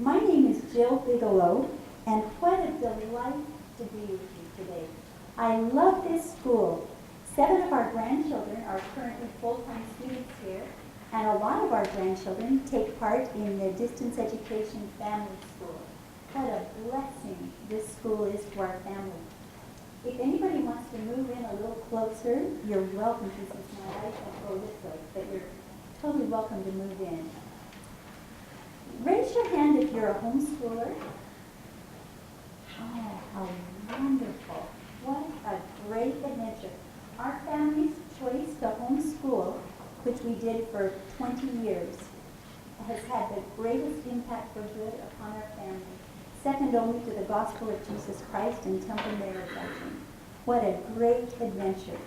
My name is Jill Bigelow, and what a delight to be with you today. I love this school. 7 of our grandchildren are currently full-time students here, and a lot of our grandchildren take part in the distance education family school. What a blessing this school is to our family. If anybody wants to move in a little closer, you're welcome to. Since my life won't go this way, but you're totally welcome to move in. Raise your hand if you're a homeschooler. Oh, how wonderful. What a great adventure. Our family's choice to homeschool, which we did for 20 years, has had the greatest impact for good upon our family, second only to the gospel of Jesus Christ and Temple Mary Redemption. What a great adventure.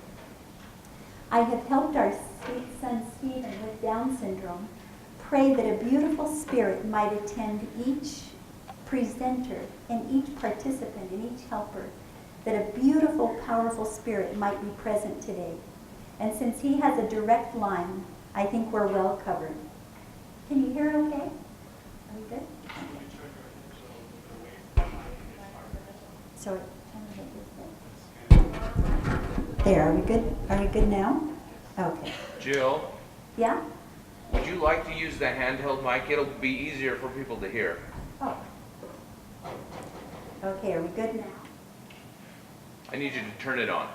I have helped our sweet son Stephen with Down syndrome pray that a beautiful spirit might attend each presenter and each participant and each helper, that a beautiful, powerful spirit might be present today. And since he has a direct line, I think we're well covered. Can you hear okay? Are we good? Sorry. There, are we good? Are we good now? Okay. Jill, Yeah? would you like to use the handheld mic? It'll be easier for people to hear. Oh. Okay, are we good now? I need you to turn it on.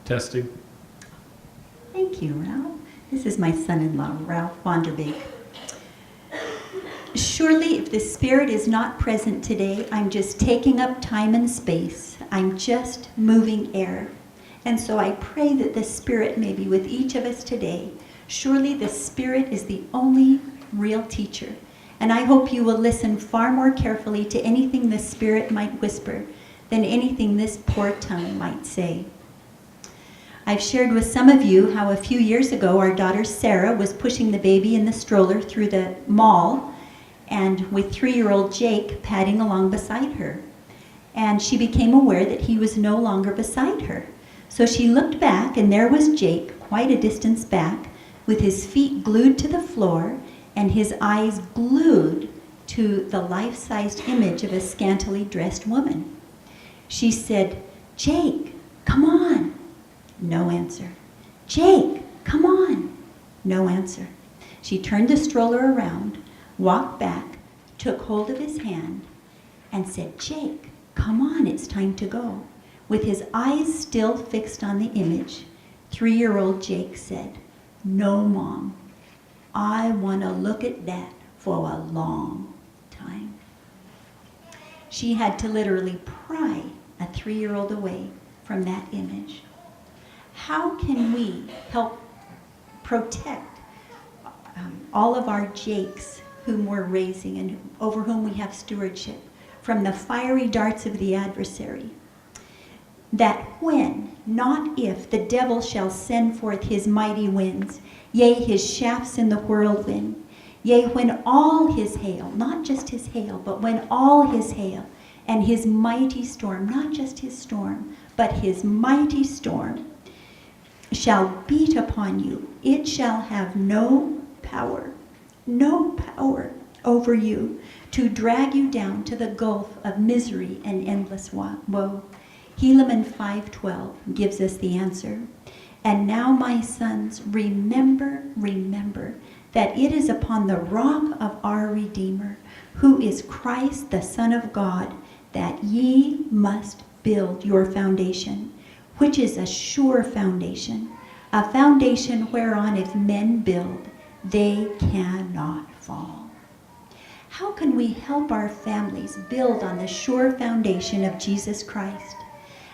Testing. Thank you, Ralph. This is my son-in-law, Ralph Vonderbeek. Surely, if the Spirit is not present today, I'm just taking up time and space. I'm just moving air. And so I pray that the Spirit may be with each of us today. Surely the Spirit is the only real teacher. And I hope you will listen far more carefully to anything the Spirit might whisper than anything this poor tongue might say. I've shared with some of you how a few years ago our daughter Sarah was pushing the baby in the stroller through the mall, and with 3-year-old Jake padding along beside her. And she became aware that he was no longer beside her. So she looked back, and there was Jake, quite a distance back, with his feet glued to the floor and his eyes glued to the life-sized image of a scantily dressed woman. She said, "Jake, come on." No answer. "Jake, come on." No answer. She turned the stroller around, walked back, took hold of his hand, and said, "Jake, come on, it's time to go." With his eyes still fixed on the image, 3-year-old Jake said, "No, Mom, I want to look at that for a long time." She had to literally pry a 3-year-old away from that image. How can we help protect all of our Jakes whom we're raising and over whom we have stewardship from the fiery darts of the adversary? That when, not if, the devil shall send forth his mighty winds, yea, his shafts in the whirlwind, yea, when all his hail, not just his hail, but when all his hail and his mighty storm, not just his storm, but his mighty storm, shall beat upon you, it shall have no power over you to drag you down to the gulf of misery and endless woe. Helaman 5:12 gives us the answer. "And now, my sons, remember that it is upon the rock of our Redeemer, who is Christ the Son of God, that ye must build your foundation, which is a sure foundation, a foundation whereon if men build, they cannot fall." How can we help our families build on the sure foundation of Jesus Christ?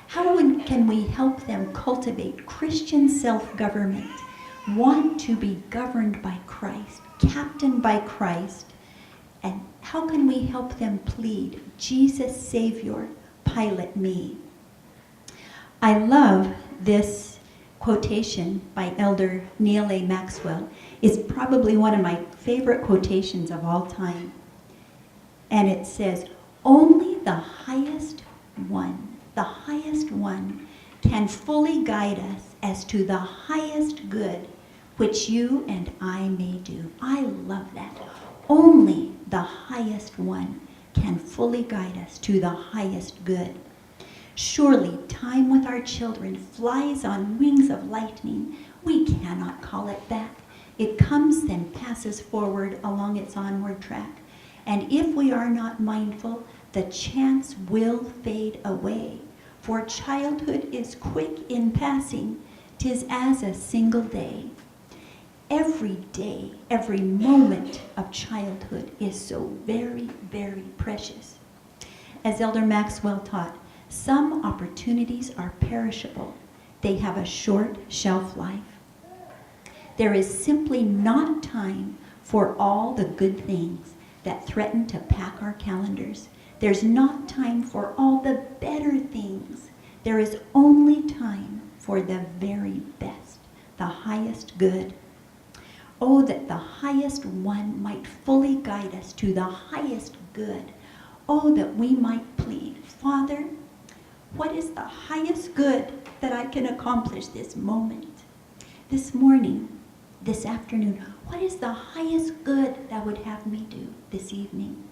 How can we help them cultivate Christian self-government, want to be governed by Christ, captained by Christ? And how can we help them plead, "Jesus, Savior, pilot me"? I love this quotation by Elder Neal A. Maxwell. It's probably one of my favorite quotations of all time. And it says, "Only the highest one the highest one, can fully guide us as to the highest good which you and I may do. I love that. Only the highest one can fully guide us to the highest good. Surely time with our children flies on wings of lightning. We cannot call it back. It comes then passes forward along its onward track. And if we are not mindful, the chance will fade away. For childhood is quick in passing, 'tis as a single day. Every day, every moment of childhood is so very, very precious. As Elder Maxwell taught, some opportunities are perishable. They have a short shelf life. There is simply not time for all the good things that threaten to pack our calendars. There's not time for all the better things. There is only time for the very best, the highest good. Oh, that the highest one might fully guide us to the highest good. Oh, that we might plead, Father, what is the highest good that I can accomplish this moment, this morning, this afternoon? What is the highest good that would have me do this evening?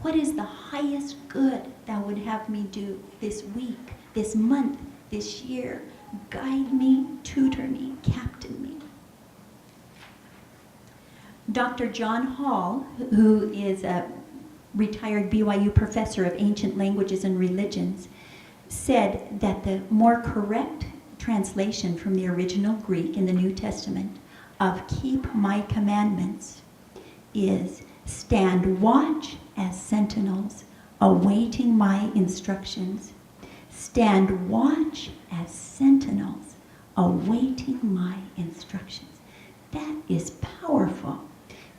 What is the highest good that would have me do this week, this month, this year? Guide me, tutor me, captain me. Dr. John Hall, who is a retired BYU professor of ancient languages and religions, said that the more correct translation from the original Greek in the New Testament of keep my commandments is stand watch as sentinels, awaiting my instructions. Stand watch as sentinels, awaiting my instructions. That is powerful.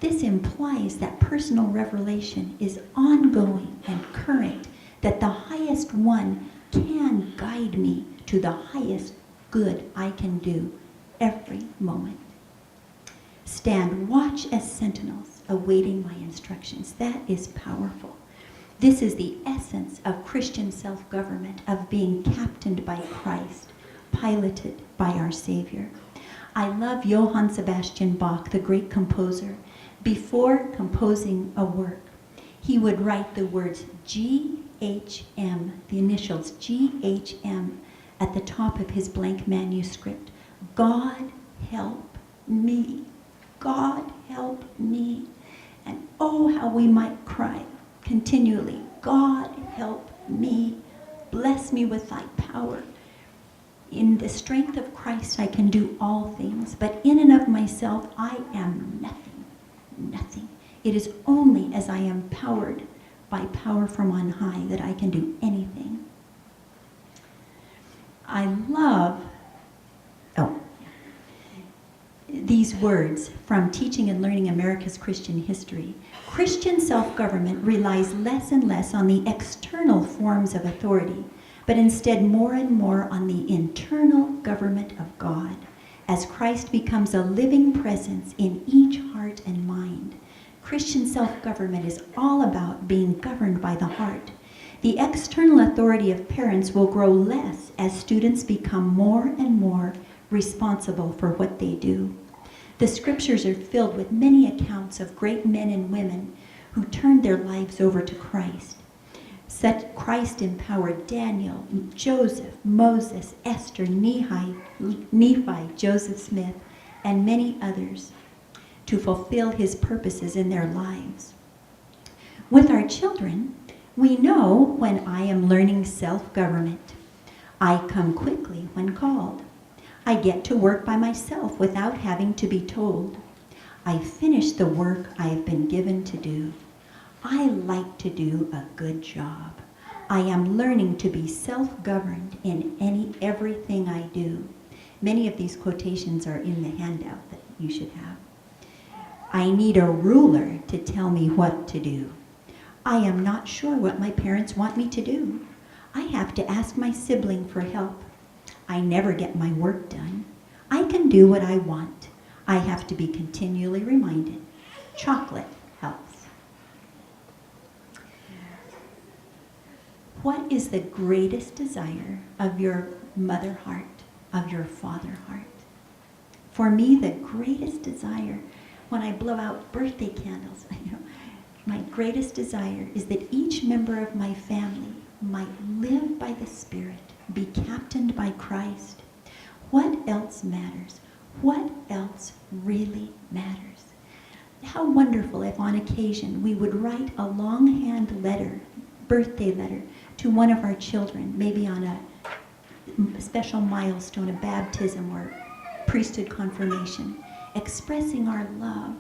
This implies that personal revelation is ongoing and current, that the highest one can guide me to the highest good I can do every moment. Stand watch as sentinels, awaiting my instructions. That is powerful. This is the essence of Christian self-government, of being captained by Christ, piloted by our Savior. I love Johann Sebastian Bach, the great composer. Before composing a work, he would write the words GHM, the initials GHM, at the top of his blank manuscript. God help me. God help me. And oh, how we might cry continually, God help me. Bless me with thy power. In the strength of Christ I can do all things, but in and of myself I am nothing. Nothing. It is only as I am powered by power from on high that I can do anything. I love these words from Teaching and Learning America's Christian History. Christian self-government relies less and less on the external forms of authority, but instead more and more on the internal government of God, as Christ becomes a living presence in each heart and mind. Christian self-government is all about being governed by the heart. The external authority of parents will grow less as students become more and more responsible for what they do. The scriptures are filled with many accounts of great men and women who turned their lives over to Christ. Such Christ empowered Daniel, Joseph, Moses, Esther, Nephi, Joseph Smith, and many others to fulfill his purposes in their lives. With our children, we know when I am learning self-government. I come quickly when called. I get to work by myself without having to be told. I finish the work I have been given to do. I like to do a good job. I am learning to be self-governed in everything I do. Many of these quotations are in the handout that you should have. I need a ruler to tell me what to do. I am not sure what my parents want me to do. I have to ask my sibling for help. I never get my work done. I can do what I want. I have to be continually reminded. Chocolate helps. What is the greatest desire of your mother heart, of your father heart? For me, the greatest desire, when I blow out birthday candles, my greatest desire is that each member of my family might live by the Spirit, be captained by Christ. What else matters? What else really matters? How wonderful if on occasion we would write a longhand letter, birthday letter, to one of our children, maybe on a special milestone, a baptism or priesthood confirmation, expressing our love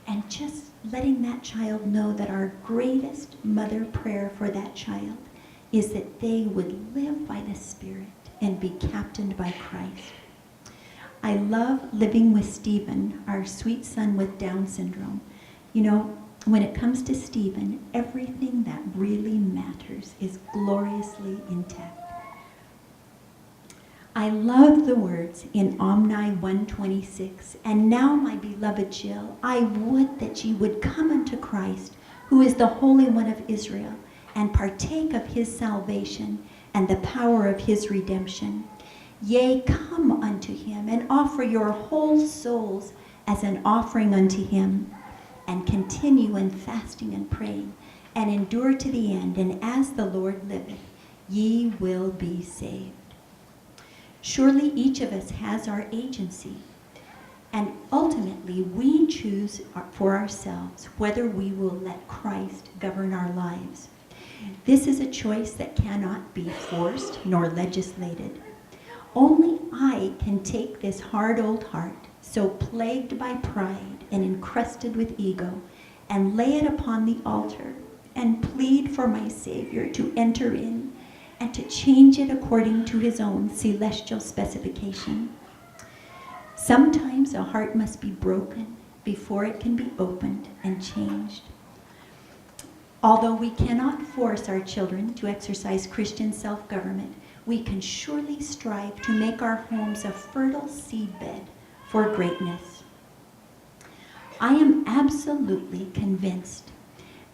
and just letting that child know that our greatest mother prayer for that child is that they would live by the Spirit and be captained by Christ. I love living with Stephen, our sweet son with Down syndrome. When it comes to Stephen, everything that really matters is gloriously intact. I love the words in Omni 1:26, and now, my beloved Jill, I would that ye would come unto Christ, who is the Holy One of Israel, and partake of his salvation and the power of his redemption. Yea, come unto him, and offer your whole souls as an offering unto him, and continue in fasting and praying, and endure to the end, and as the Lord liveth, ye will be saved. Surely each of us has our agency, and ultimately we choose for ourselves whether we will let Christ govern our lives. This is a choice that cannot be forced nor legislated. Only I can take this hard old heart, so plagued by pride and encrusted with ego, and lay it upon the altar and plead for my Savior to enter in and to change it according to his own celestial specification. Sometimes a heart must be broken before it can be opened and changed. Although we cannot force our children to exercise Christian self-government, we can surely strive to make our homes a fertile seedbed for greatness. I am absolutely convinced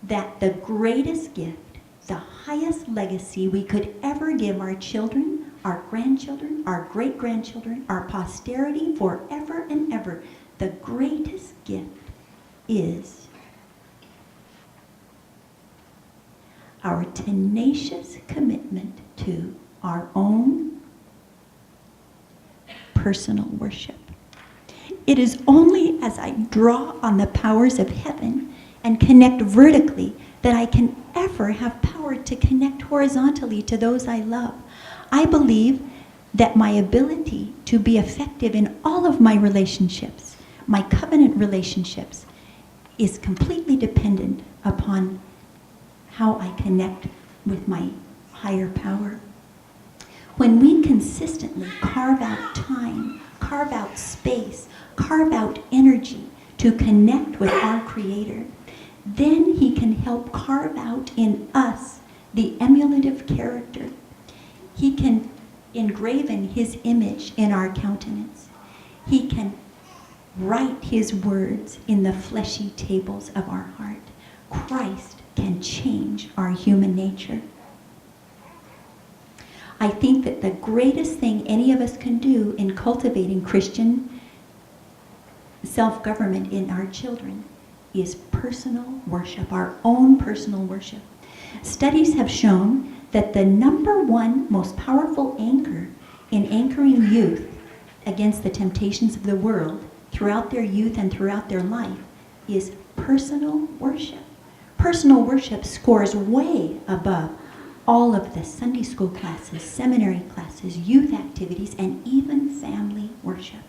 that the greatest gift, the highest legacy we could ever give our children, our grandchildren, our great-grandchildren, our posterity forever and ever, the greatest gift is our tenacious commitment to our own personal worship. It is only as I draw on the powers of heaven and connect vertically that I can ever have power to connect horizontally to those I love. I believe that my ability to be effective in all of my relationships, my covenant relationships, is completely dependent upon how I connect with my higher power. When we consistently carve out time, carve out space, carve out energy to connect with our Creator, then he can help carve out in us the emulative character. He can engraven his image in our countenance. He can write his words in the fleshy tables of our heart. Christ can change our human nature. I think that the greatest thing any of us can do in cultivating Christian self-government in our children is personal worship, our own personal worship. Studies have shown that the number one most powerful anchor in anchoring youth against the temptations of the world throughout their youth and throughout their life is personal worship. Personal worship scores way above all of the Sunday school classes, seminary classes, youth activities, and even family worship.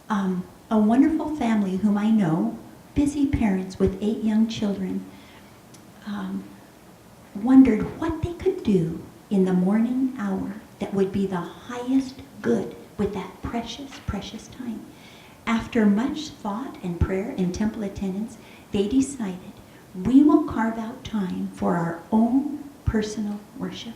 A wonderful family whom I know, busy parents with 8 young children, wondered what they could do in the morning hour that would be the highest good with that precious, precious time. After much thought and prayer and temple attendance, they decided, we will carve out time for our own personal worship.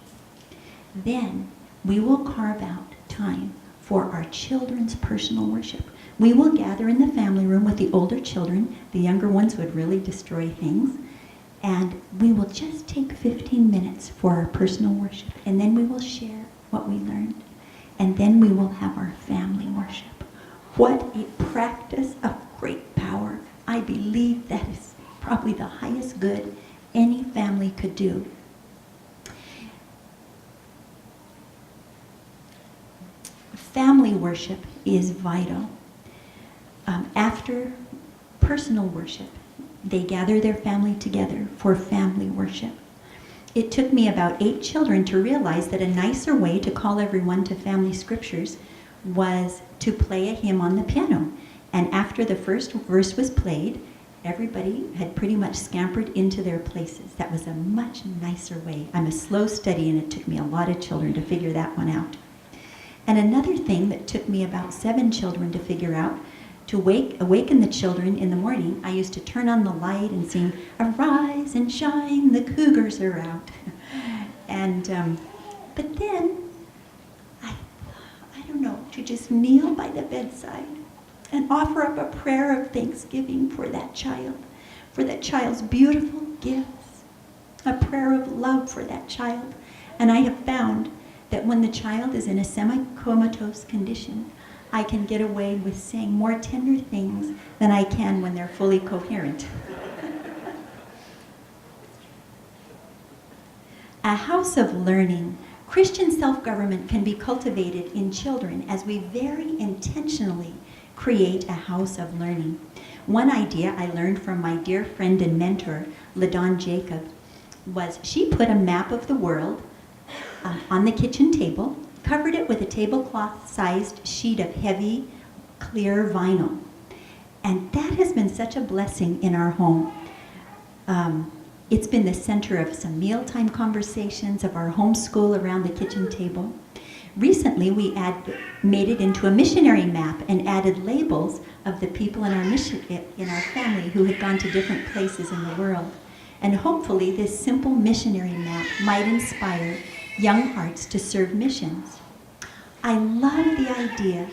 Then we will carve out time for our children's personal worship. We will gather in the family room with the older children. The younger ones would really destroy things. And we will just take 15 minutes for our personal worship, and then we will share what we learned. And then we will have our family worship. What a practice of great power. I believe that is probably the highest good any family could do. Family worship is vital. After personal worship, they gather their family together for family worship. It took me about 8 children to realize that a nicer way to call everyone to family scriptures was to play a hymn on the piano. And after the first verse was played, everybody had pretty much scampered into their places. That was a much nicer way. I'm a slow study, and it took me a lot of children to figure that one out. And another thing that took me about 7 children to figure out, to awaken the children in the morning, I used to turn on the light and sing, "Arise and shine, the cougars are out." And, but then, I don't know, to just kneel by the bedside and offer up a prayer of thanksgiving for that child's beautiful gifts, a prayer of love for that child. And I have found that when the child is in a semi-comatose condition, I can get away with saying more tender things than I can when they're fully coherent. A house of learning. Christian self-government can be cultivated in children as we very intentionally create a house of learning. One idea I learned from my dear friend and mentor, LaDawn Jacob, was she put a map of the world on the kitchen table, covered it with a tablecloth-sized sheet of heavy, clear vinyl. And that has been such a blessing in our home. It's been the center of some mealtime conversations, of our homeschool around the kitchen table. Recently, we made it into a missionary map and added labels of the people in our family who had gone to different places in the world. And hopefully, this simple missionary map might inspire young hearts to serve missions. I love the idea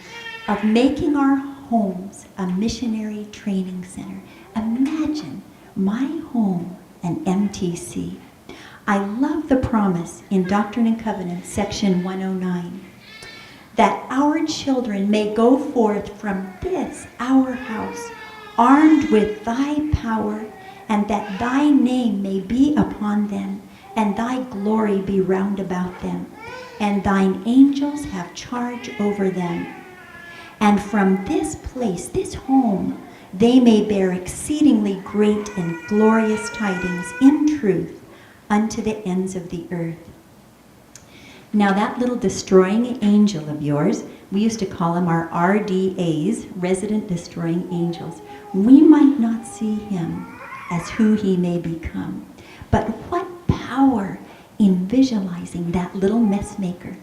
of making our homes a missionary training center. Imagine my home an MTC. I love the promise in Doctrine and Covenants, section 109, that our children may go forth from this, our house, armed with thy power, and that thy name may be upon them, and thy glory be round about them, and thine angels have charge over them. And from this place, this home, they may bear exceedingly great and glorious tidings in truth unto the ends of the earth. Now that little destroying angel of yours, we used to call him our RDAs, resident destroying angels. We might not see him as who he may become, but what power in visualizing that little messmaker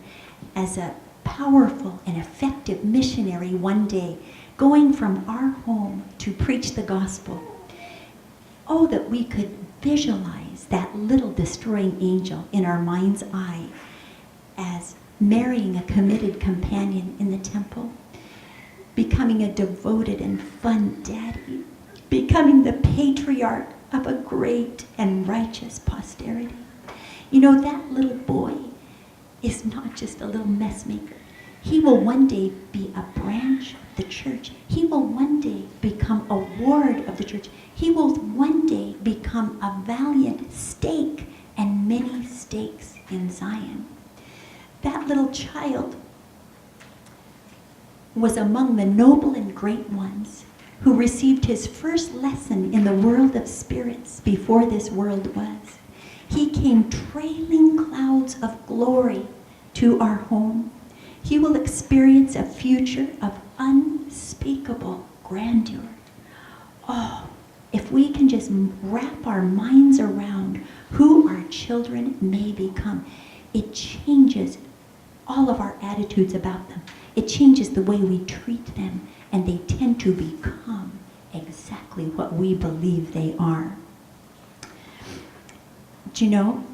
as a powerful and effective missionary one day, going from our home to preach the gospel. Oh, that we could visualize that little destroying angel in our mind's eye as marrying a committed companion in the temple, becoming a devoted and fun daddy, becoming the patriarch of a great and righteous posterity. You know, that little boy is not just a little messmaker. He will one day be a branch of the church. He will one day become a ward of the church. He will one day become a valiant stake and many stakes in Zion. That little child was among the noble and great ones who received his first lesson in the world of spirits before this world was. He came trailing clouds of glory to our home. He will experience a future of unspeakable grandeur. Oh, if we can just wrap our minds around who our children may become, it changes all of our attitudes about them. It changes the way we treat them, and they tend to become exactly what we believe they are. Do you know,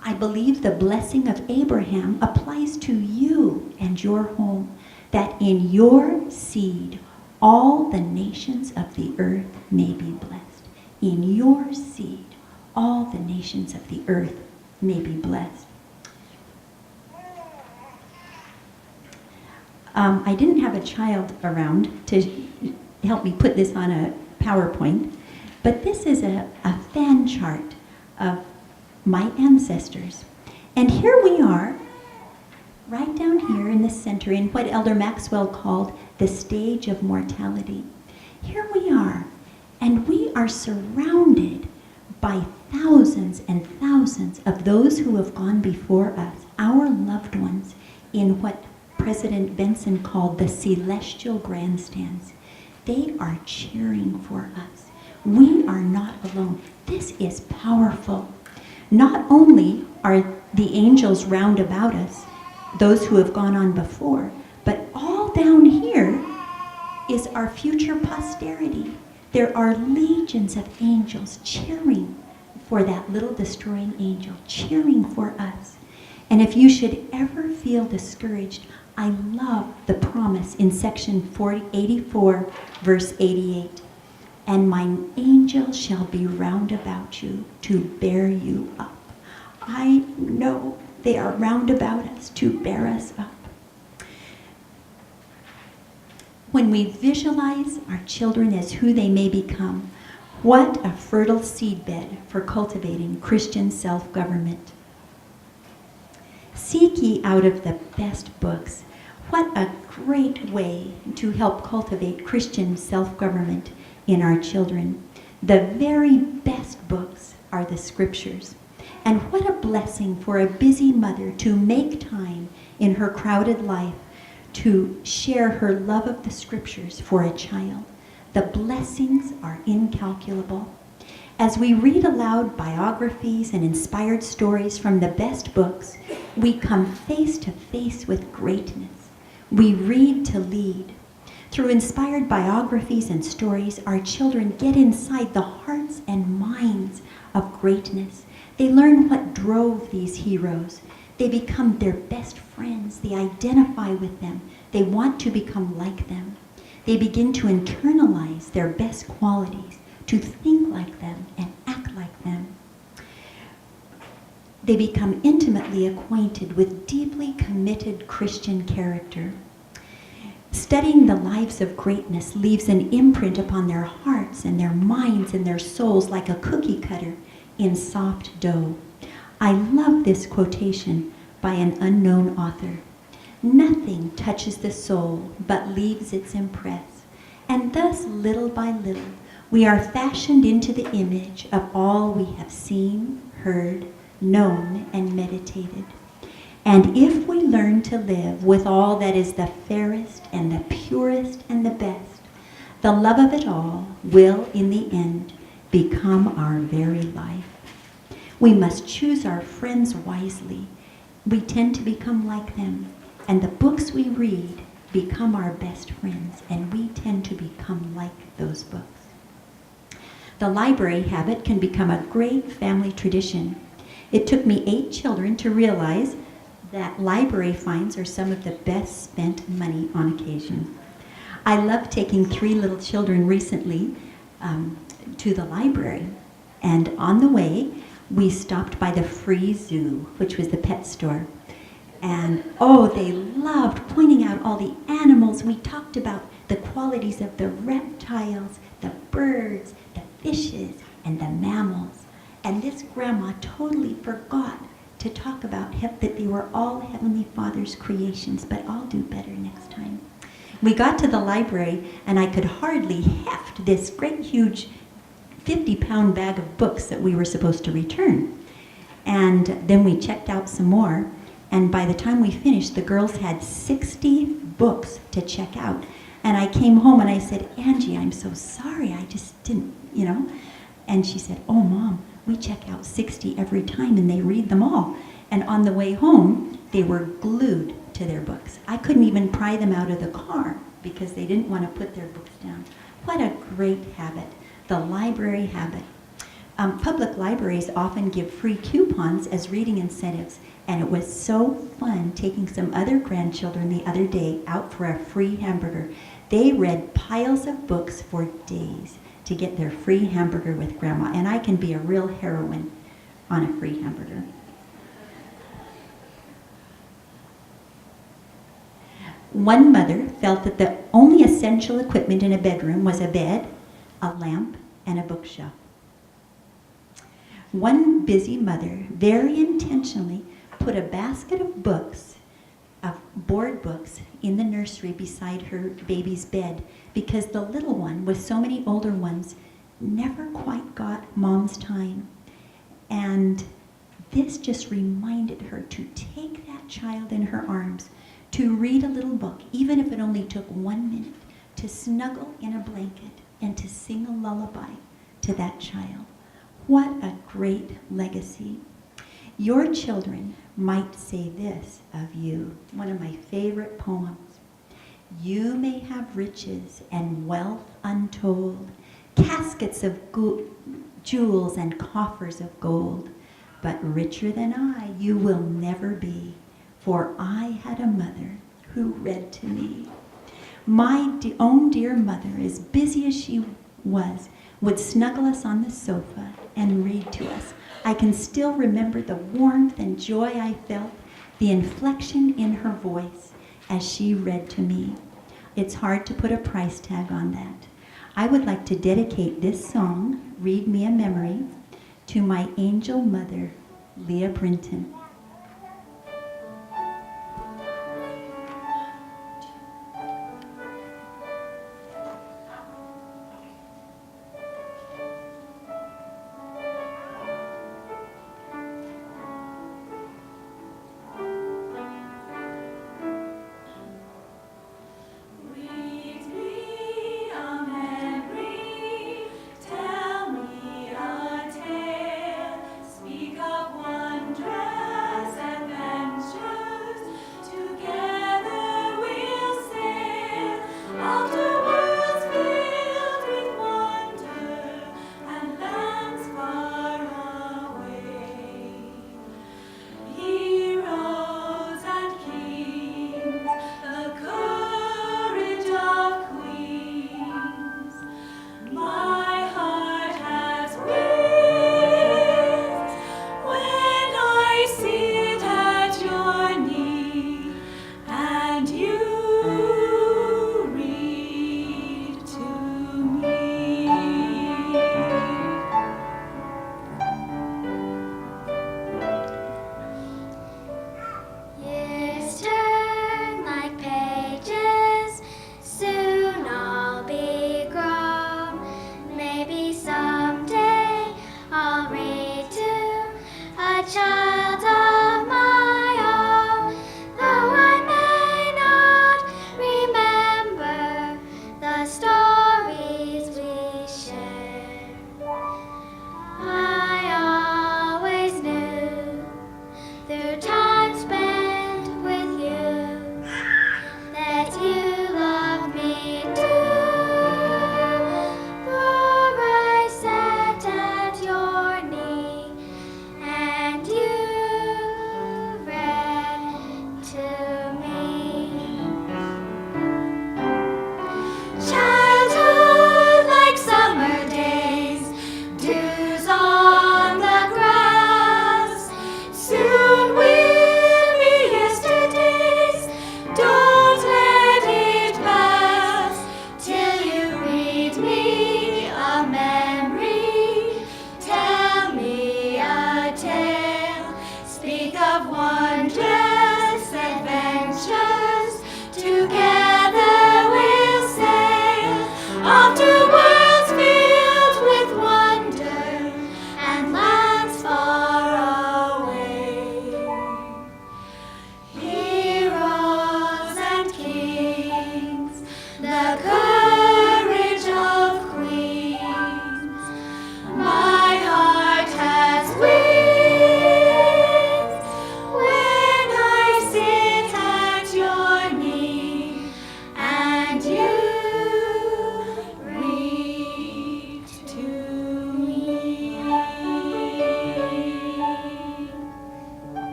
I believe the blessing of Abraham applies to you and your home, that in your seed all the nations of the earth may be blessed. In your seed all the nations of the earth may be blessed. I didn't have a child around to help me put this on a PowerPoint, but this is a fan chart of my ancestors. And here we are, right down here in the center, in what Elder Maxwell called the stage of mortality. Here we are, and we are surrounded by thousands and thousands of those who have gone before us, our loved ones, in what President Benson called the celestial grandstands. They are cheering for us. We are not alone. This is powerful. Not only are the angels round about us, those who have gone on before, but all down here is our future posterity. There are legions of angels cheering for that little destroying angel, cheering for us. And if you should ever feel discouraged, I love the promise in section 84, verse 88. And mine angel shall be round about you to bear you up. I know they are round about us to bear us up. When we visualize our children as who they may become, what a fertile seedbed for cultivating Christian self-government. Seek ye out of the best books. What a great way to help cultivate Christian self-government in our children. The very best books are the scriptures. And what a blessing for a busy mother to make time in her crowded life to share her love of the scriptures for a child. The blessings are incalculable. As we read aloud biographies and inspired stories from the best books, we come face to face with greatness. We read to lead. Through inspired biographies and stories, our children get inside the hearts and minds of greatness. They learn what drove these heroes. They become their best friends. They identify with them. They want to become like them. They begin to internalize their best qualities, to think like them and act like them. They become intimately acquainted with deeply committed Christian character. Studying the lives of greatness leaves an imprint upon their hearts and their minds and their souls like a cookie cutter in soft dough. I love this quotation by an unknown author. Nothing touches the soul but leaves its impress, and thus little by little we are fashioned into the image of all we have seen, heard, known, and meditated. And if we learn to live with all that is the fairest and the purest and the best, the love of it all will, in the end, become our very life. We must choose our friends wisely. We tend to become like them, and the books we read become our best friends, and we tend to become like those books. The library habit can become a great family tradition. It took me 8 children to realize that library fines are some of the best spent money on occasion. I love taking 3 little children recently to the library, and on the way we stopped by the free zoo, which was the pet store. And oh, they loved pointing out all the animals. We talked about the qualities of the reptiles, the birds, the fishes, and the mammals. And this grandma totally forgot to talk about that they were all Heavenly Father's creations, but I'll do better next time. We got to the library, and I could hardly heft this great, huge 50-pound bag of books that we were supposed to return. And then we checked out some more, and by the time we finished, the girls had 60 books to check out. And I came home and I said, Angie, I'm so sorry, I just didn't, And she said, oh, Mom, we check out 60 every time and they read them all. And on the way home, they were glued to their books. I couldn't even pry them out of the car because they didn't want to put their books down. What a great habit, the library habit. Public libraries often give free coupons as reading incentives, and it was so fun taking some other grandchildren the other day out for a free hamburger. They read piles of books for days. to get their free hamburger with Grandma. And I can be a real heroine on a free hamburger. One mother felt that the only essential equipment in a bedroom was a bed, a lamp, and a bookshelf. One busy mother very intentionally put a basket of books, of board books, in the nursery beside her baby's bed because the little one, with so many older ones, never quite got Mom's time. And this just reminded her to take that child in her arms, to read a little book, even if it only took 1 minute, to snuggle in a blanket and to sing a lullaby to that child. What a great legacy. Your children might say this of you, one of my favorite poems. You may have riches and wealth untold, caskets of jewels and coffers of gold, but richer than I you will never be, for I had a mother who read to me. My own dear mother, as busy as she was, would snuggle us on the sofa and read to us. I can still remember the warmth and joy I felt, the inflection in her voice as she read to me. It's hard to put a price tag on that. I would like to dedicate this song, Read Me a Memory, to my angel mother, Leah Brinton. Tell me a tale, speak of wondrous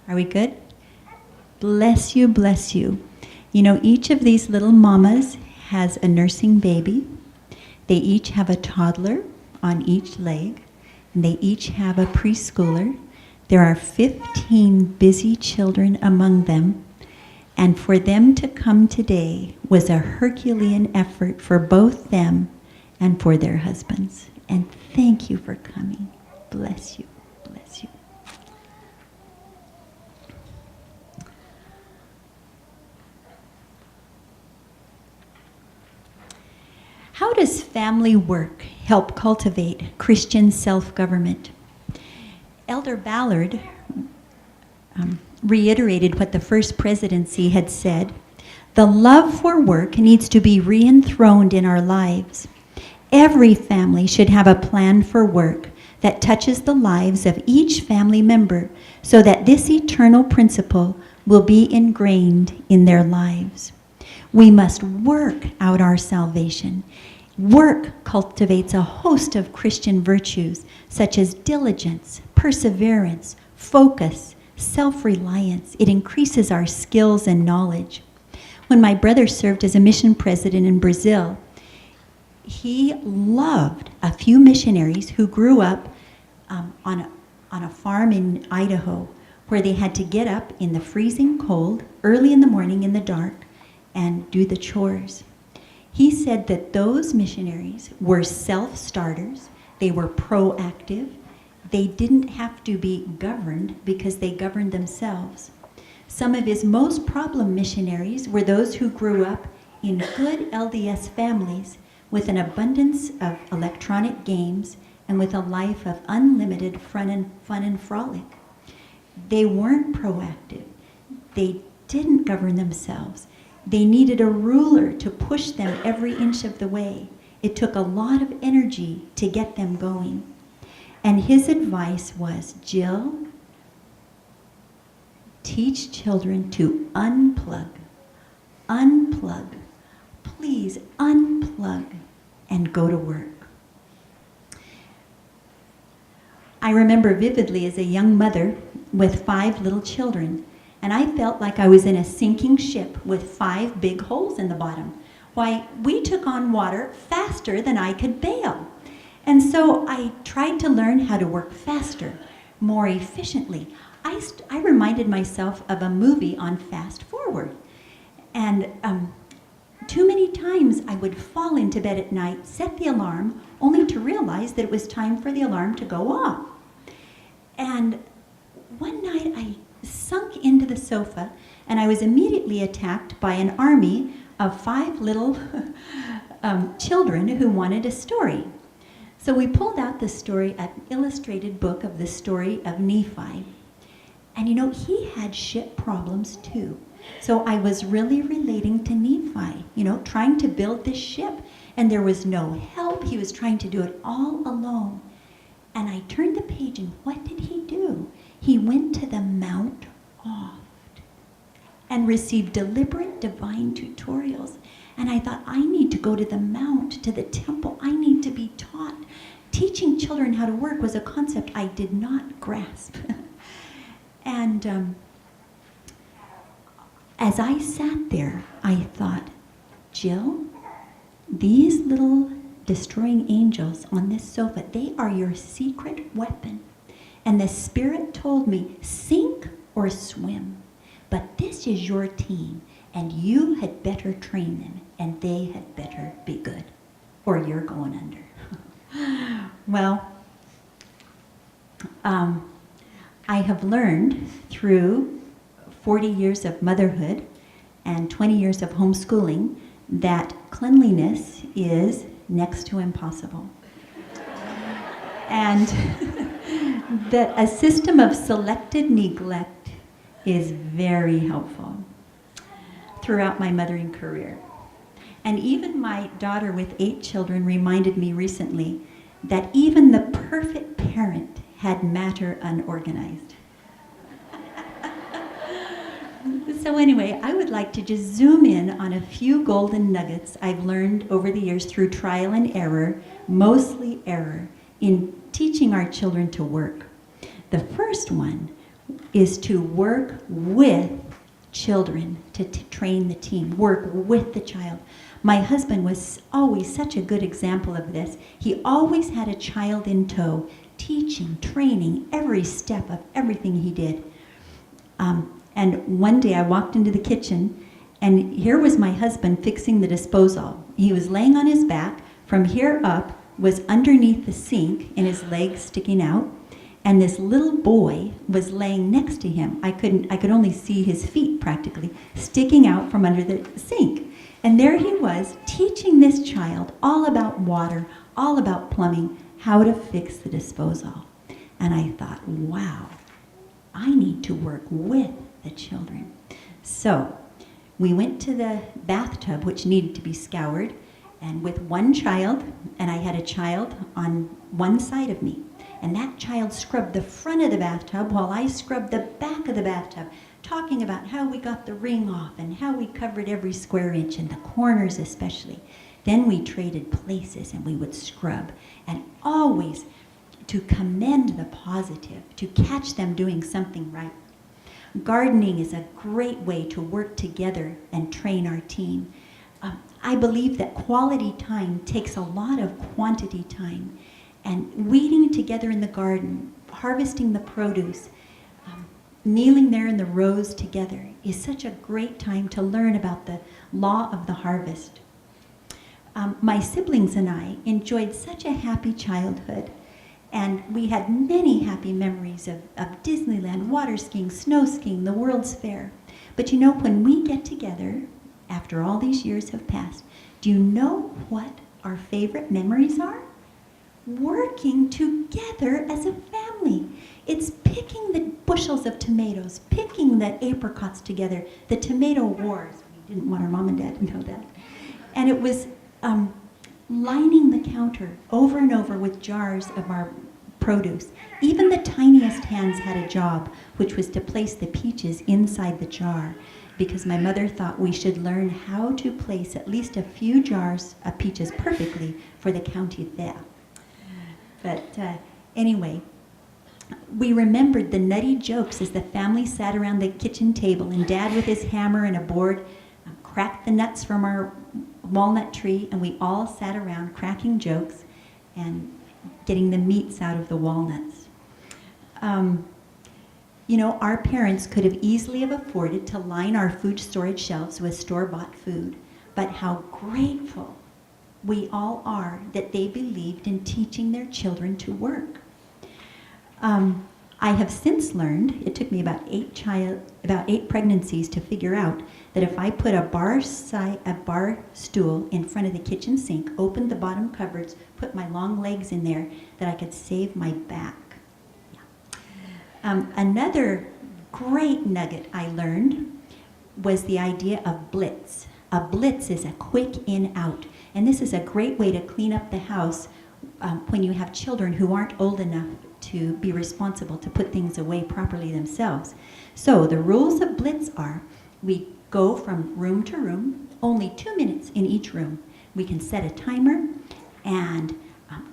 Are we good? Bless you, bless you. You know, each of these little mamas has a nursing baby. They each have a toddler on each leg, and they each have a preschooler. There are 15 busy children among them, and for them to come today was a Herculean effort for both them and for their husbands. And thank you for coming. Bless you, bless you. How does family work help cultivate Christian self-government? Elder Ballard reiterated what the first presidency had said. The love for work needs to be re-enthroned in our lives. Every family should have a plan for work that touches the lives of each family member so that this eternal principle will be ingrained in their lives. We must work out our salvation. Work cultivates a host of Christian virtues such as diligence, perseverance, focus, self-reliance. It increases our skills and knowledge. When my brother served as a mission president in Brazil, he loved a few missionaries who grew up on a farm in Idaho where they had to get up in the freezing cold, early in the morning in the dark, and do the chores. He said that those missionaries were self-starters, they were proactive, they didn't have to be governed because they governed themselves. Some of his most problem missionaries were those who grew up in good LDS families with an abundance of electronic games and with a life of unlimited fun and frolic. They weren't proactive. They didn't govern themselves. They needed a ruler to push them every inch of the way. It took a lot of energy to get them going. And his advice was, Jill, teach children to unplug. Unplug. Please unplug and go to work. I remember vividly as a young mother with 5 little children, and I felt like I was in a sinking ship with 5 big holes in the bottom. Why, we took on water faster than I could bail. And so I tried to learn how to work faster, more efficiently. I reminded myself of a movie on Fast Forward. And too many times I would fall into bed at night, set the alarm, only to realize that it was time for the alarm to go off. And one night I sunk into the sofa and I was immediately attacked by an army of 5 little children who wanted a story. So we pulled out the story, an illustrated book of the story of Nephi. And you know, he had ship problems too. So I was really relating to Nephi, you know, trying to build this ship. And there was no help. He was trying to do it all alone. And I turned the page, and what did he do? He went to the Mount Oft and received deliberate divine tutorials. And I thought, I need to go to the Mount, to the temple. I need to be taught. Teaching children how to work was a concept I did not grasp. And as I sat there, I thought, Jill, these little destroying angels on this sofa, they are your secret weapon. And the Spirit told me, sink or swim. But this is your team, and you had better train them, and they had better be good, or you're going under. Well, I have learned through 40 years of motherhood and 20 years of homeschooling that cleanliness is next to impossible. And that a system of selected neglect is very helpful throughout my mothering career. And even my daughter with 8 children reminded me recently that even the perfect parent had matter unorganized. So anyway, I would like to just zoom in on a few golden nuggets I've learned over the years through trial and error, mostly error, in teaching our children to work. The first one is to work with children, to train the teen, work with the child. My husband was always such a good example of this. He always had a child in tow, teaching, training, every step of everything he did. And one day I walked into the kitchen, and here was my husband fixing the disposal. He was laying on his back. From here up was underneath the sink, and his legs sticking out. And this little boy was laying next to him. I could only see his feet practically sticking out from under the sink. And there he was teaching this child all about water, all about plumbing, how to fix the disposal. And I thought, wow, I need to work with the children. So we went to the bathtub, which needed to be scoured, and with one child, and I had a child on one side of me. And that child scrubbed the front of the bathtub while I scrubbed the back of the bathtub, talking about how we got the ring off and how we covered every square inch, and the corners especially. Then we traded places and we would scrub, and always to commend the positive, to catch them doing something right. Gardening is a great way to work together and train our team. I believe that quality time takes a lot of quantity time. And weeding together in the garden, harvesting the produce, kneeling there in the rows together is such a great time to learn about the law of the harvest. My siblings and I enjoyed such a happy childhood, and we had many happy memories of Disneyland, water skiing, snow skiing, the World's Fair. But you know, when we get together, after all these years have passed, do you know what our favorite memories are? Working together as a family. It's picking the bushels of tomatoes, picking the apricots together, the tomato wars. We didn't want our mom and dad to know that. And it was lining the counter over and over with jars of our produce. Even the tiniest hands had a job, which was to place the peaches inside the jar, because my mother thought we should learn how to place at least a few jars of peaches perfectly for the county fair. But anyway, we remembered the nutty jokes as the family sat around the kitchen table, and Dad with his hammer and a board cracked the nuts from our walnut tree, and we all sat around cracking jokes and getting the meats out of the walnuts. You know, our parents could have easily have afforded to line our food storage shelves with store-bought food, but how grateful we all are that they believed in teaching their children to work. I have since learned, it took me about 8 pregnancies to figure out that if I put a bar stool in front of the kitchen sink, opened the bottom cupboards, put my long legs in there, that I could save my back. Yeah. Another great nugget I learned was the idea of blitz. A blitz is a quick in-out. And this is a great way to clean up the house when you have children who aren't old enough to be responsible to put things away properly themselves. So the rules of blitz are, we go from room to room, only 2 minutes in each room. We can set a timer, and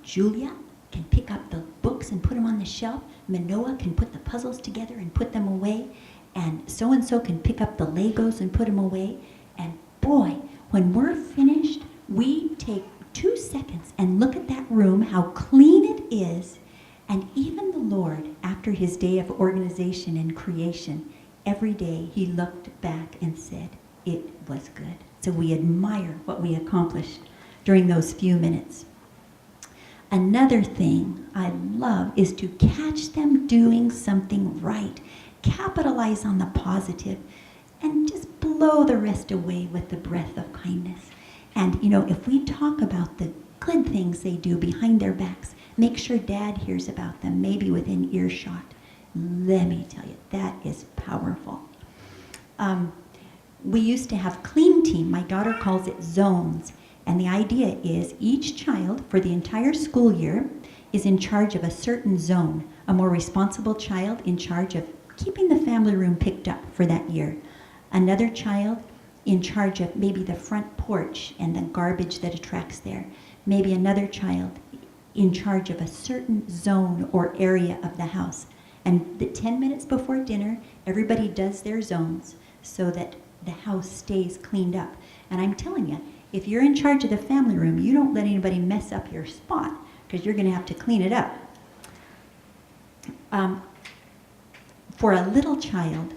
Julia can pick up the books and put them on the shelf. Manoa can put the puzzles together and put them away. And so can pick up the Legos and put them away. And boy, when we're finished, we take 2 seconds and look at that room, how clean it is. And even the Lord, after his day of organization and creation, every day he looked back and said, it was good. So we admire what we accomplished during those few minutes. Another thing I love is to catch them doing something right, capitalize on the positive, and just blow the rest away with the breath of kindness. And, you know, if we talk about the good things they do behind their backs, make sure Dad hears about them, maybe within earshot. Let me tell you, that is powerful. We used to have clean team. My daughter calls it zones. And the idea is each child for the entire school year is in charge of a certain zone, a more responsible child in charge of keeping the family room picked up for that year. Another child in charge of maybe the front porch and the garbage that attracts there. Maybe another child in charge of a certain zone or area of the house. And the 10 minutes before dinner, everybody does their zones so that the house stays cleaned up. And I'm telling you, if you're in charge of the family room, you don't let anybody mess up your spot because you're going to have to clean it up. For a little child,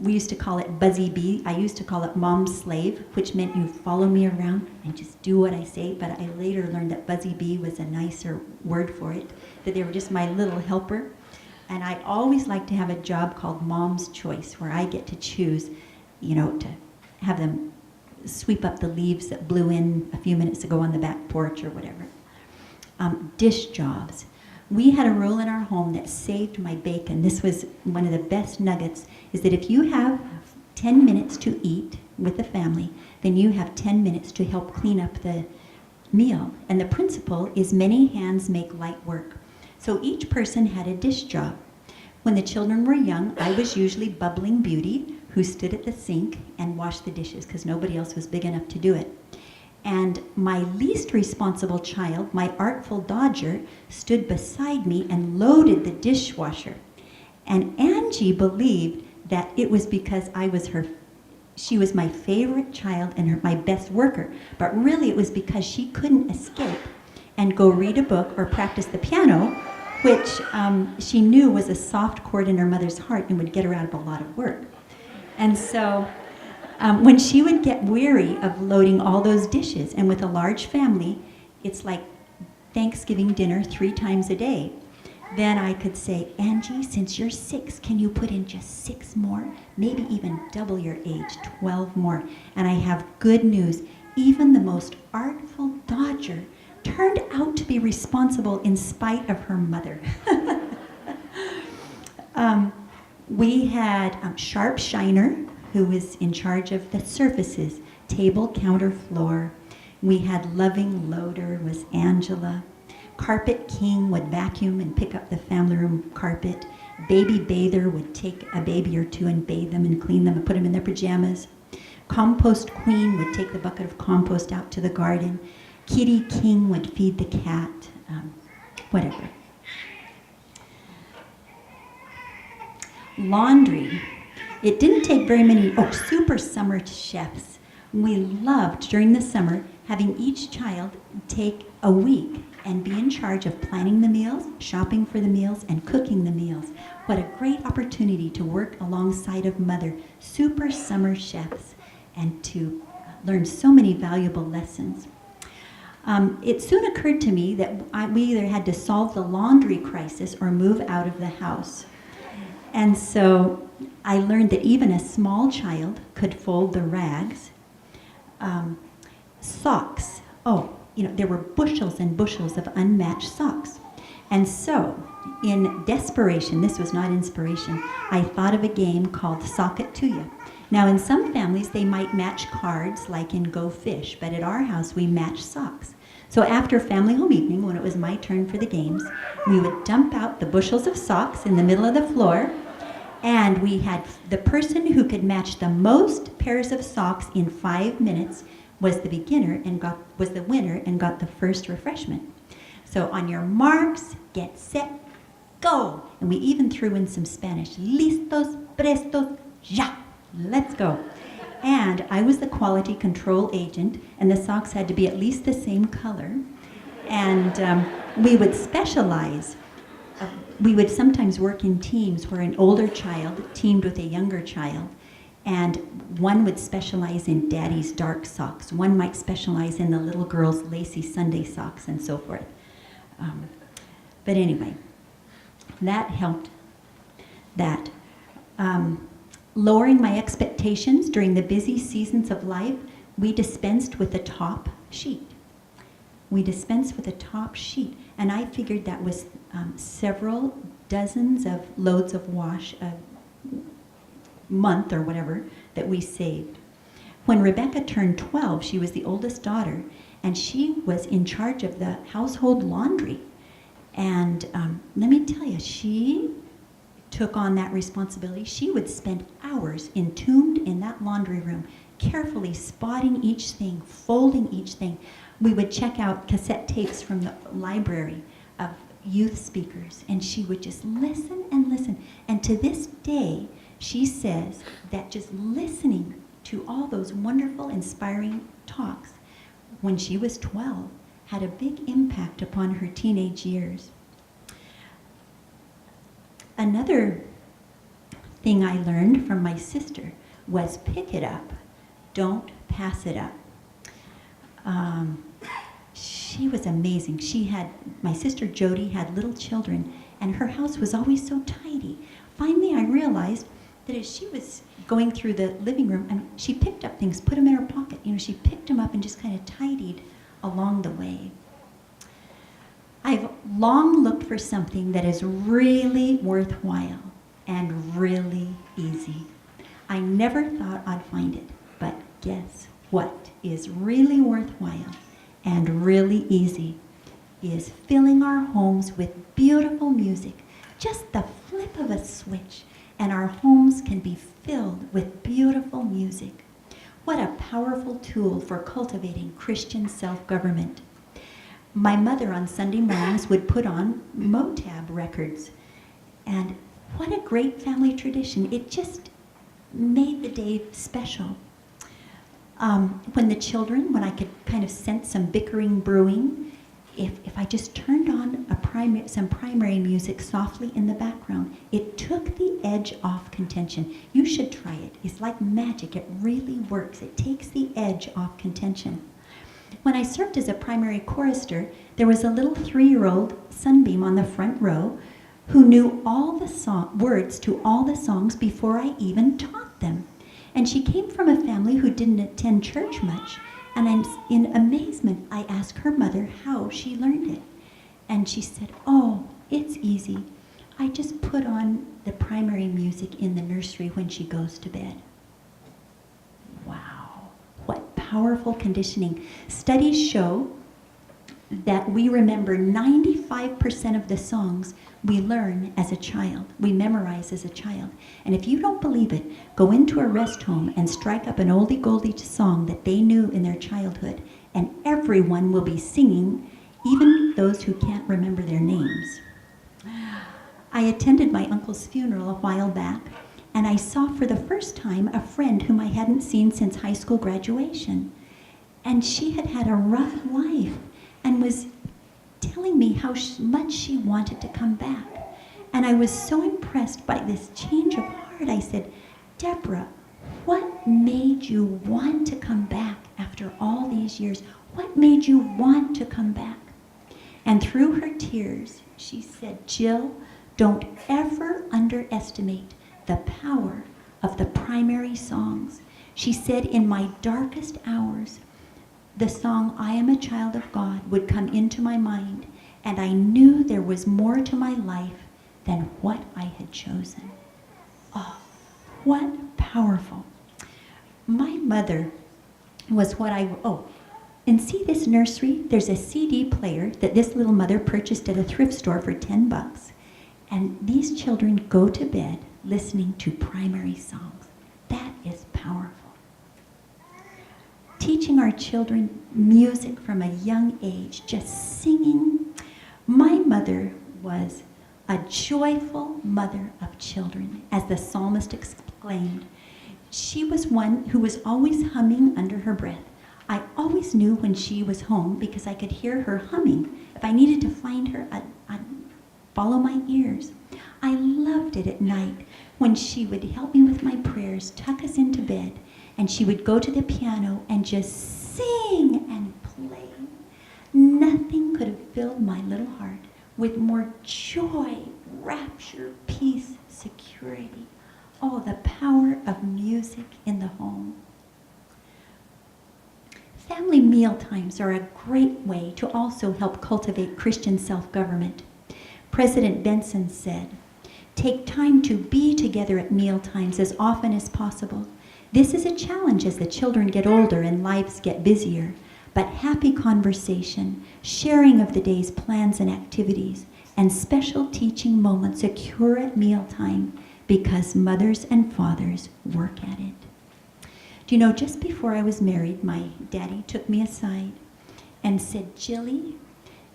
we used to call it Buzzy Bee. I used to call it Mom's Slave, which meant you follow me around and just do what I say. But I later learned that Buzzy Bee was a nicer word for it, that they were just my little helper. And I always like to have a job called Mom's Choice, where I get to choose, to have them sweep up the leaves that blew in a few minutes ago on the back porch or whatever. Dish jobs. We had a rule in our home that saved my bacon. This was one of the best nuggets, is that if you have 10 minutes to eat with the family, then you have 10 minutes to help clean up the meal. And the principle is many hands make light work. So each person had a dish job. When the children were young, I was usually bubbling beauty who stood at the sink and washed the dishes because nobody else was big enough to do it. And my least responsible child, my artful dodger, stood beside me and loaded the dishwasher. And Angie believed that it was because she was my favorite child and my best worker. But really it was because she couldn't escape and go read a book or practice the piano, which she knew was a soft chord in her mother's heart and would get her out of a lot of work. And so when she would get weary of loading all those dishes, and with a large family, it's like Thanksgiving dinner 3 times a day, then I could say, Angie, since you're 6, can you put in just 6 more? Maybe even double your age, 12 more. And I have good news. Even the most artful dodger turned out to be responsible in spite of her mother. We had Sharp Shiner, who was in charge of the surfaces, table, counter, floor. We had Loving Loader, was Angela. Carpet King would vacuum and pick up the family room carpet. Baby Bather would take a baby or 2 and bathe them and clean them and put them in their pajamas. Compost Queen would take the bucket of compost out to the garden. Kitty King would feed the cat, whatever. Laundry. It didn't take very many, super summer chefs. We loved, during the summer, having each child take a week and be in charge of planning the meals, shopping for the meals, and cooking the meals. What a great opportunity to work alongside of mother, super summer chefs, and to learn so many valuable lessons. It soon occurred to me that we either had to solve the laundry crisis or move out of the house. And so I learned that even a small child could fold the rags. Socks. There were bushels and bushels of unmatched socks. And so, in desperation, this was not inspiration, I thought of a game called Sock It To You. Now, in some families, they might match cards like in Go Fish, but at our house, we matched socks. So after family home evening, when it was my turn for the games, we would dump out the bushels of socks in the middle of the floor, and we had the person who could match the most pairs of socks in 5 minutes was the winner and got the first refreshment. So on your marks, get set, go. And we even threw in some Spanish. Listos, prestos, ya. Let's go. And I was the quality control agent, and the socks had to be at least the same color. And we would specialize. We would sometimes work in teams where an older child teamed with a younger child, and one would specialize in daddy's dark socks. One might specialize in the little girl's lacy Sunday socks, and so forth. But anyway, that helped. Lowering my expectations during the busy seasons of life, we dispensed with the top sheet. And I figured that was several dozens of loads of wash a month or whatever that we saved. When Rebecca turned 12, she was the oldest daughter, and she was in charge of the household laundry. And let me tell you, she took on that responsibility. She would spend hours entombed in that laundry room, carefully spotting each thing, folding each thing. We would check out cassette tapes from the library of, youth speakers, and she would just listen and listen. And to this day, she says that just listening to all those wonderful, inspiring talks when she was 12 had a big impact upon her teenage years. Another thing I learned from my sister was pick it up, don't pass it up. She was amazing. My sister Jody had little children, and her house was always so tidy. Finally, I realized that as she was going through the living room, she picked up things, put them in her pocket. She picked them up and just kind of tidied along the way. I've long looked for something that is really worthwhile and really easy. I never thought I'd find it, but guess what is really worthwhile and really easy is filling our homes with beautiful music. Just the flip of a switch, and our homes can be filled with beautiful music. What a powerful tool for cultivating Christian self-government. My mother on Sunday mornings would put on Motab records, and what a great family tradition. It just made the day special. When I could kind of sense some bickering brewing, if I just turned on some primary music softly in the background, it took the edge off contention. You should try it. It's like magic. It really works. It takes the edge off contention. When I served as a primary chorister, there was a little 3-year-old sunbeam on the front row who knew all the words to all the songs before I even taught them. And she came from a family who didn't attend church much. And in amazement, I asked her mother how she learned it. And she said, "Oh, it's easy. I just put on the primary music in the nursery when she goes to bed." Wow, what powerful conditioning. Studies show that we remember 95% of the songs we learn as a child, we memorize as a child. And if you don't believe it, go into a rest home and strike up an oldie goldie song that they knew in their childhood, and everyone will be singing, even those who can't remember their names. I attended my uncle's funeral a while back, and I saw for the first time a friend whom I hadn't seen since high school graduation. And she had had a rough life and was telling me how much she wanted to come back. And I was so impressed by this change of heart. I said, "Deborah, what made you want to come back after all these years? What made you want to come back?" And through her tears, she said, "Jill, don't ever underestimate the power of the primary songs." She said, "In my darkest hours, the song, 'I Am a Child of God,' would come into my mind, and I knew there was more to my life than what I had chosen." Oh, what powerful. My mother was and see this nursery? There's a CD player that this little mother purchased at a thrift store for $10. And these children go to bed listening to primary songs. That is powerful. Teaching our children music from a young age, just singing. My mother was a joyful mother of children, as the psalmist exclaimed. She was one who was always humming under her breath. I always knew when she was home because I could hear her humming. If I needed to find her, I'd follow my ears. I loved it at night when she would help me with my prayers, tuck us into bed, and she would go to the piano and just sing and play. Nothing could have filled my little heart with more joy, rapture, peace, security. Oh, the power of music in the home. Family mealtimes are a great way to also help cultivate Christian self-government. President Benson said, "Take time to be together at mealtimes as often as possible. This is a challenge as the children get older and lives get busier, but happy conversation, sharing of the day's plans and activities, and special teaching moments occur at mealtime because mothers and fathers work at it." Do you know, just before I was married, my daddy took me aside and said, "Jilly,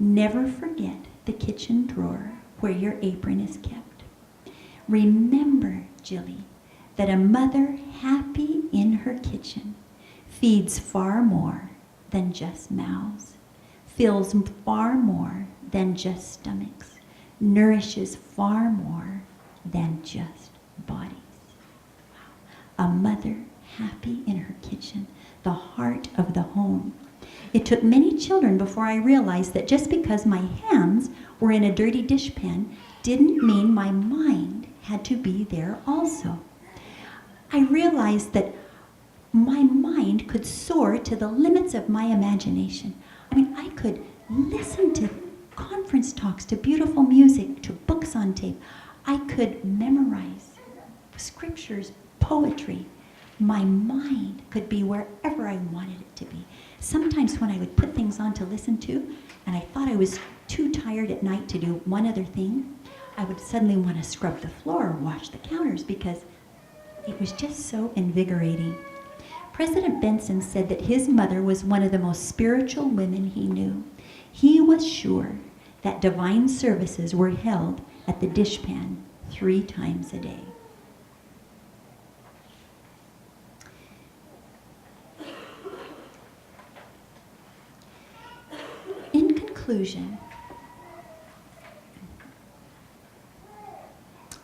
never forget the kitchen drawer where your apron is kept. Remember, Jilly, that a mother happy in her kitchen feeds far more than just mouths, fills far more than just stomachs, nourishes far more than just bodies. Wow. A mother happy in her kitchen, the heart of the home. It took many children before I realized that just because my hands were in a dirty dishpan didn't mean my mind had to be there also. I realized that my mind could soar to the limits of my imagination. I mean, I could listen to conference talks, to beautiful music, to books on tape. I could memorize scriptures, poetry. My mind could be wherever I wanted it to be. Sometimes when I would put things on to listen to, and I thought I was too tired at night to do one other thing, I would suddenly want to scrub the floor or wash the counters because it was just so invigorating. President Benson said that his mother was one of the most spiritual women he knew. He was sure that divine services were held at the dishpan 3 times a day. In conclusion,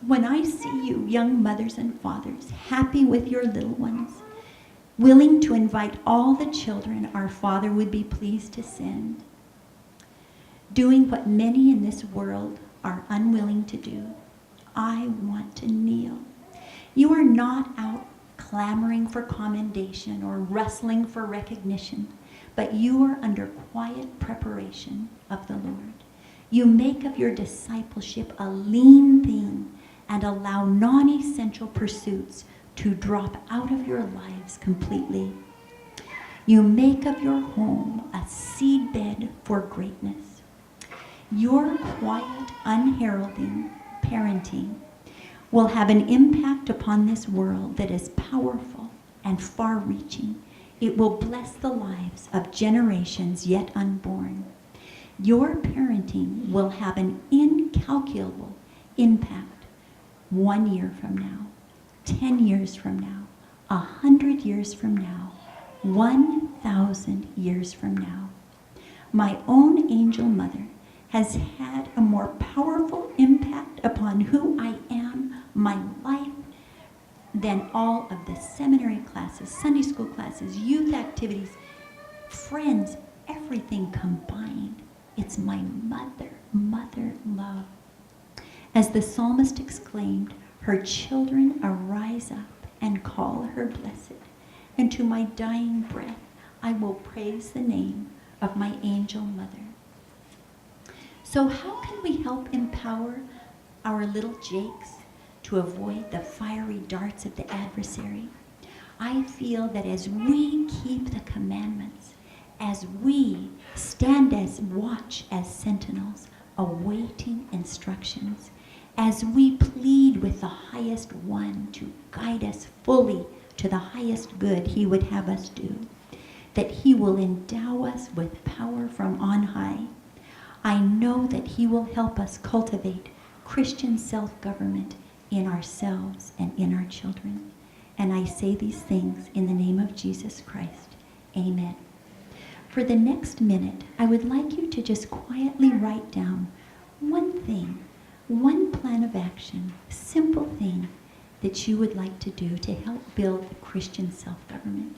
when I see you, young mothers and fathers, happy with your little ones, willing to invite all the children our Father would be pleased to send, doing what many in this world are unwilling to do, I want to kneel. You are not out clamoring for commendation or wrestling for recognition, but you are under quiet preparation of the Lord. You make of your discipleship a lean thing and allow non-essential pursuits to drop out of your lives completely. You make of your home a seedbed for greatness. Your quiet, unheralding parenting will have an impact upon this world that is powerful and far-reaching. It will bless the lives of generations yet unborn. Your parenting will have an incalculable impact 1 year from now, 10 years from now, 100 years from now, 1,000 years from now. My own angel mother has had a more powerful impact upon who I am, my life, than all of the seminary classes, Sunday school classes, youth activities, friends, everything combined. It's my mother love. As the psalmist exclaimed, her children arise up and call her blessed, and to my dying breath I will praise the name of my angel mother. So how can we help empower our little Jakes to avoid the fiery darts of the adversary? I feel that as we keep the commandments, as we stand as watch as sentinels, awaiting instructions, as we plead with the highest one to guide us fully to the highest good he would have us do, that he will endow us with power from on high. I know that he will help us cultivate Christian self-government in ourselves and in our children. And I say these things in the name of Jesus Christ. Amen. For the next minute, I would like you to just quietly write down one thing, one plan of action, simple thing that you would like to do to help build Christian self-government.